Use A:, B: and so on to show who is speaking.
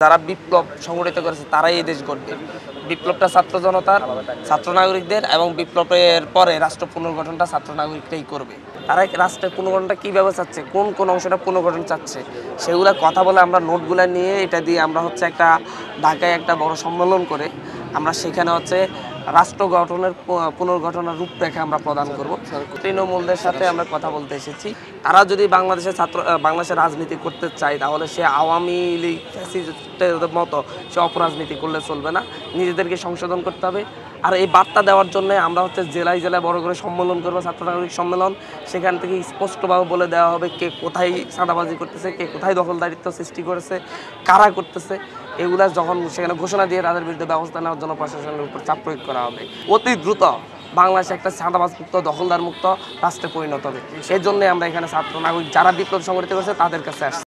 A: যারা বিপ্লব সংগঠিত করেছে তারাই এই দেশ গড়বে। বিপ্লবটা ছাত্র জনতার, ছাত্র নাগরিকদের এবং বিপ্লবের পরে রাষ্ট্র পুনর্গঠনটা ছাত্র নাগরিকরাই করবে। তারা রাষ্ট্রের পুনর্গঠনটা কীভাবে চাচ্ছে, কোন অংশটা পুনর্গঠন চাচ্ছে, সেগুলো কথা বলে আমরা নোটগুলো নিয়ে এটা দিয়ে আমরা একটা ঢাকায় একটা বড় সম্মেলন করে আমরা সেখানে রাষ্ট্র গঠনের পুনর্গঠনের রূপরেখা আমরা প্রদান করব। তৃণমূলদের সাথে আমরা কথা বলতে এসেছি। তারা যদি বাংলাদেশের রাজনীতি করতে চায় তাহলে সে আওয়ামী লীগ ফ্যাসিস্টের মতো সে অপরাজনীতি করলে চলবে না, নিজেদেরকে সংশোধন করতে হবে। আর এই বার্তা দেওয়ার জন্য আমরা জেলায় জেলায় বড় করে সম্মেলন করবো, ছাত্র নাগরিক সম্মেলন। সেখান থেকে স্পষ্টভাবে বলে দেওয়া হবে কে কোথায় চাঁদাবাজি করতেছে, কে কোথায় দখলদারিত্ব সৃষ্টি করেছে, কারা করতেছে। এগুলা যখন সেখানে ঘোষণা দিয়ে তাদের বিরুদ্ধে ব্যবস্থা নেওয়ার জন্য প্রশাসনের উপর চাপ প্রয়োগ করা হবে। অতি দ্রুত বাংলাদেশে একটা চাঁদাবাজ মুক্ত, দখলদার মুক্ত রাষ্ট্রে পরিণত হবে। সেই জন্যই আমরা এখানে ছাত্র নাগরিক যারা বিপ্লব সংগঠিত করেছে তাদের কাছে আসছি।